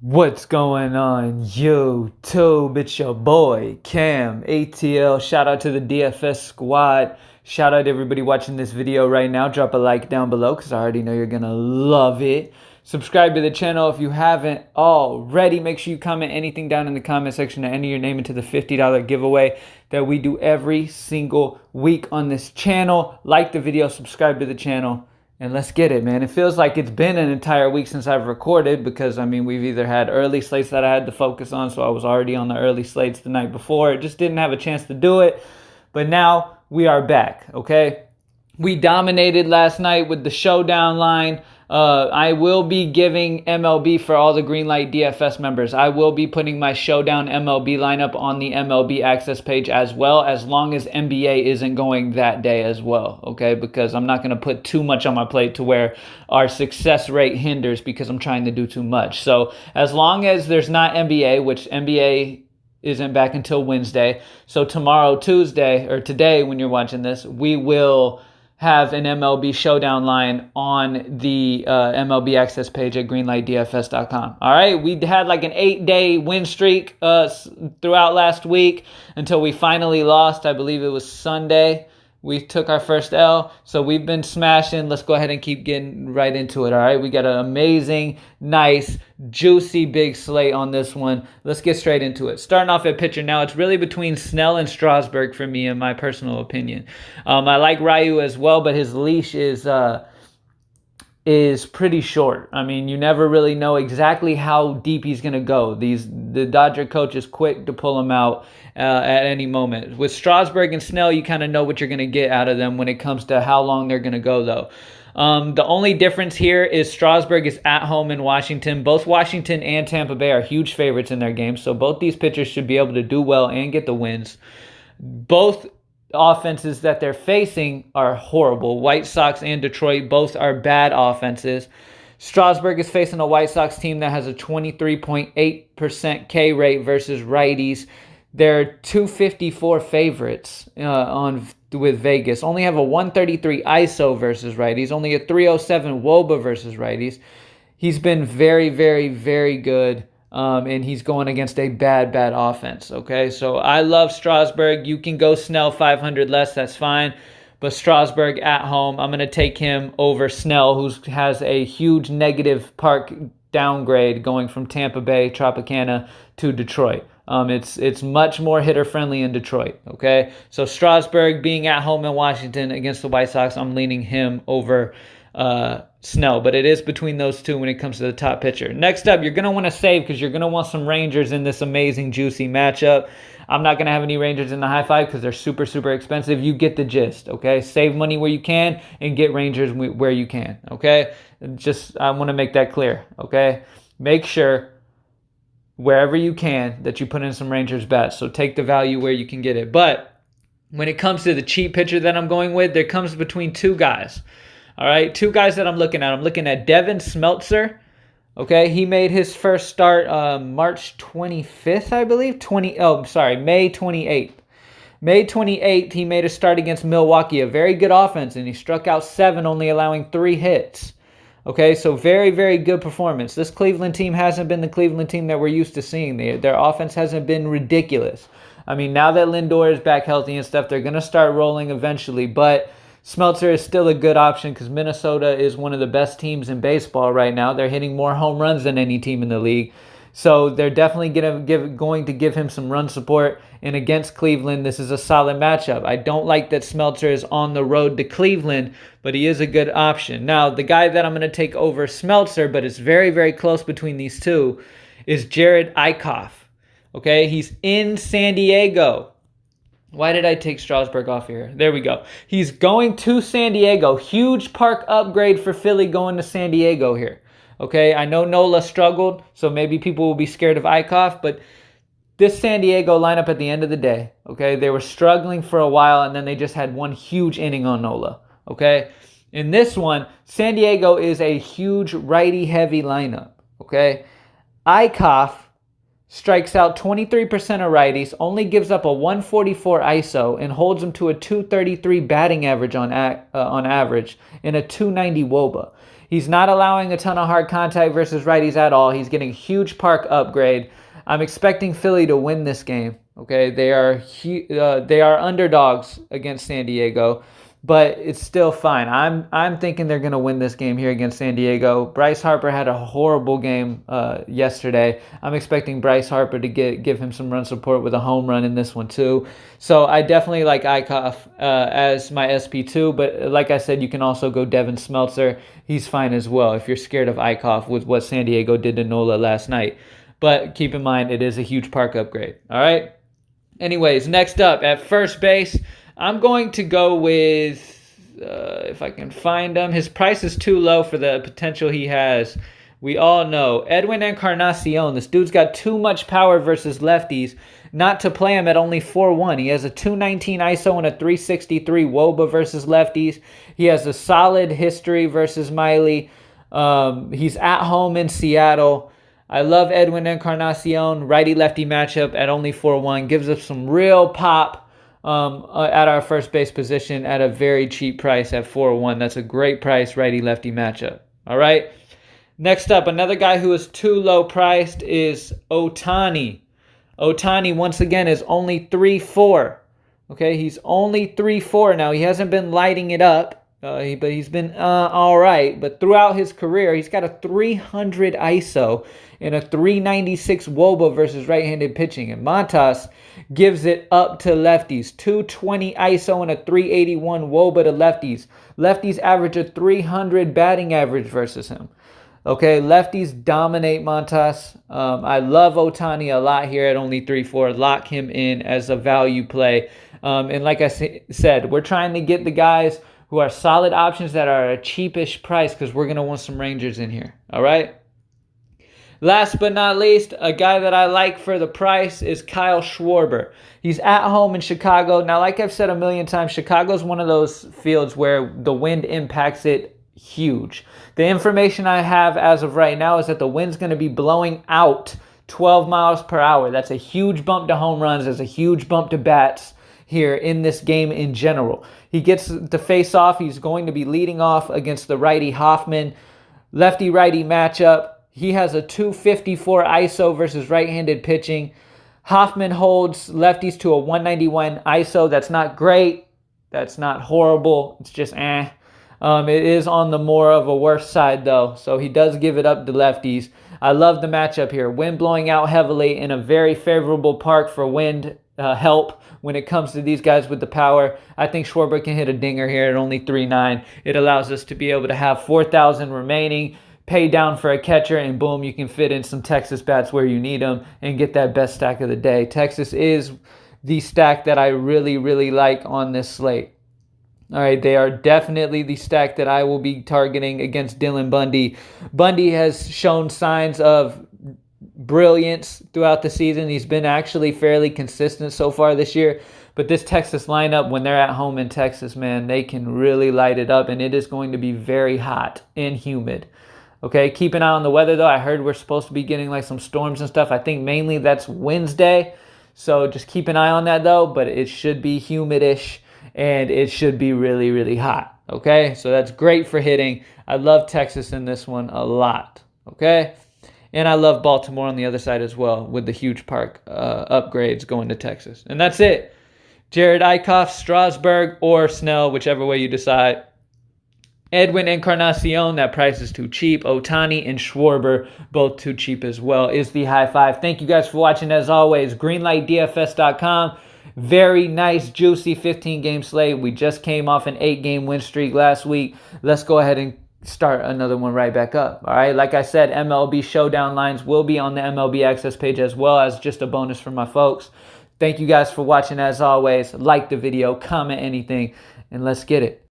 What's going on YouTube? It's your boy camATL. Shout out to the DFS squad. Shout out to everybody watching this video right now. Drop a like down below because I already know you're gonna love it. Subscribe to the channel if you haven't already. Make sure you comment anything down in the comment section to enter your name into the $50 giveaway that we do every single week on this channel. Like the video, subscribe to the channel. And let's get it, man. It feels like it's been an entire week since I've recorded because, I mean, we've either had early slates that I had to focus on, so I was already on the early slates the night before. Just didn't have a chance to do it. But now we are back, okay? We dominated last night with the showdown line. I will be giving MLB for all the Greenlight DFS members. I will be putting my showdown MLB lineup on the MLB access page as well, as long as NBA isn't going that day as well, okay? Because I'm not going to put too much on my plate to where our success rate hinders because I'm trying to do too much. So as long as there's not NBA, which NBA isn't back until Wednesday. So tomorrow, Tuesday, or today when you're watching this, we will have an MLB showdown line on the MLB access page at greenlightdfs.com. All right, we had like an 8-day win streak throughout last week until we finally lost. I believe it was Sunday. We took our first L, so we've been smashing. Let's go ahead and keep getting right into it, all right? We got an amazing, nice, juicy, big slate on this one. Let's get straight into it. Starting off at pitcher now, it's really between Snell and Strasburg for me, in my personal opinion. I like Ryu as well, but his leash is pretty short. I mean, you never really know exactly how deep he's going to go. The Dodger coach is quick to pull him out at any moment. With Strasburg and Snell, you kind of know what you're going to get out of them when it comes to how long they're going to go, though. The only difference here is Strasburg is at home in Washington. Both Washington and Tampa Bay are huge favorites in their games, so both these pitchers should be able to do well and get the wins. Both offenses that they're facing are horrible. White Sox and Detroit both are bad offenses. Strasburg is facing a White Sox team that has a 23.8% K rate versus righties. They're 254 favorites with Vegas. Only have a 133 ISO versus righties. Only a 307 WOBA versus righties. He's been very, very, very good. And he's going against a bad offense, okay? So I love Strasburg. You can go Snell 500 less, that's fine. But Strasburg at home, I'm going to take him over Snell, who has a huge negative park downgrade going from Tampa Bay, Tropicana to Detroit. It's much more hitter-friendly in Detroit, okay? So Strasburg being at home in Washington against the White Sox, I'm leaning him over Snell, but it is between those two when it comes to the top pitcher. Next up, you're going to want to save because you're going to want some Rangers in this amazing, juicy matchup. I'm not going to have any Rangers in the high five because they're super, super expensive. You get the gist, okay? Save money where you can and get Rangers where you can, okay? I want to make that clear, okay? Make sure wherever you can that you put in some Rangers bets. So take the value where you can get it. But when it comes to the cheap pitcher that I'm going with, there comes between two guys. All right, two guys that I'm looking at. I'm looking at Devin Smeltzer. Okay, he made his first start March 25th, I believe. May 28th. May 28th, he made a start against Milwaukee, a very good offense, and he struck out 7, only allowing 3 hits. Okay, so very, very good performance. This Cleveland team hasn't been the Cleveland team that we're used to seeing. Their offense hasn't been ridiculous. I mean, now that Lindor is back healthy and stuff, they're going to start rolling eventually, but Smeltzer is still a good option because Minnesota is one of the best teams in baseball right now. They're hitting more home runs than any team in the league. So they're definitely going to give him some run support. And against Cleveland, this is a solid matchup. I don't like that Smeltzer is on the road to Cleveland, but he is a good option. Now, the guy that I'm going to take over Smeltzer, but it's very, very close between these two, is Jared Eichhoff. Okay, he's in San Diego. Why did I take Strasburg off here? There we go. He's going to San Diego. Huge park upgrade for Philly going to San Diego here. Okay, I know Nola struggled, so maybe people will be scared of Eichhoff, but this San Diego lineup at the end of the day, okay, they were struggling for a while, and then they just had one huge inning on Nola, okay? In this one, San Diego is a huge righty-heavy lineup, okay? Eichhoff strikes out 23% of righties, only gives up a 144 ISO, and holds them to a 233 batting average on average and a 290 WOBA. He's not allowing a ton of hard contact versus righties at all. He's getting a huge park upgrade. I'm expecting Philly to win this game. Okay, they are underdogs against San Diego, but it's still fine. I'm thinking they're going to win this game here against San Diego. Bryce Harper had a horrible game yesterday. I'm expecting Bryce Harper to give him some run support with a home run in this one too. So I definitely like Eichhoff as my SP2, but like I said, you can also go Devin Smeltzer. He's fine as well if you're scared of Eichhoff with what San Diego did to Nola last night. But keep in mind, it is a huge park upgrade. All right? Anyways, next up at first base, I'm going to go with, if I can find him, his price is too low for the potential he has. We all know. Edwin Encarnacion, this dude's got too much power versus lefties not to play him at only 4-1. He has a 219 ISO and a 363 WOBA versus lefties. He has a solid history versus Miley. He's at home in Seattle. I love Edwin Encarnacion. Righty-lefty matchup at only 4-1. Gives us some real pop at our first base position at a very cheap price at 4-1. That's a great price, righty-lefty matchup. All right? Next up, another guy who is too low priced is Ohtani. Ohtani, once again, is only 3-4. Okay, he's only 3-4 now. He hasn't been lighting it up. But he's been all right. But throughout his career, he's got a 300 ISO and a 396 WOBA versus right-handed pitching. And Montas gives it up to lefties. 220 ISO and a 381 WOBA to lefties. Lefties average a 300 batting average versus him. Okay, lefties dominate Montas. I love Ohtani a lot here at only 3-4. Lock him in as a value play. And like I said, we're trying to get the guys who are solid options that are a cheapish price because we're going to want some Rangers in here. All right? Last but not least, a guy that I like for the price is Kyle Schwarber. He's at home in Chicago. Now, like I've said a million times, Chicago's one of those fields where the wind impacts it huge. The information I have as of right now is that the wind's going to be blowing out 12 miles per hour. That's a huge bump to home runs. There's a huge bump to bats here in this game in general. He gets to face off. He's going to be leading off against the righty Hoffman. Lefty-righty matchup. He has a 254 ISO versus right-handed pitching. Hoffman holds lefties to a 191 ISO. That's not great. That's not horrible. It's just eh. It is on the more of a worse side, though. So he does give it up to lefties. I love the matchup here. Wind blowing out heavily in a very favorable park for wind help when it comes to these guys with the power. I think Schwarber can hit a dinger here at only 3.9. It allows us to be able to have 4,000 remaining, pay down for a catcher, and boom, you can fit in some Texas bats where you need them and get that best stack of the day. Texas is the stack that I really, really like on this slate. All right, they are definitely the stack that I will be targeting against Dylan Bundy. Bundy has shown signs of brilliance throughout the season. He's been actually fairly consistent so far this year. But this Texas lineup, when they're at home in Texas, man, they can really light it up. And it is going to be very hot and humid. Okay, keep an eye on the weather, though. I heard we're supposed to be getting like some storms and stuff. I think mainly that's Wednesday. So just keep an eye on that, though. But it should be humidish. And it should be really, really hot. Okay, so that's great for hitting. I love Texas in this one a lot. Okay. And I love Baltimore on the other side as well with the huge park upgrades going to Texas. And that's it. Jared Eichhoff, Strasburg, or Snell, whichever way you decide. Edwin Encarnacion, that price is too cheap. Ohtani and Schwarber, both too cheap as well, is the high five. Thank you guys for watching as always. GreenlightDFS.com. Very nice, juicy 15-game slate. We just came off an 8-game win streak last week. Let's go ahead and start another one right back up. All right, like I said, MLB Showdown lines will be on the MLB Access page as well as just a bonus for my folks. Thank you guys for watching as always. Like the video, comment anything, and let's get it.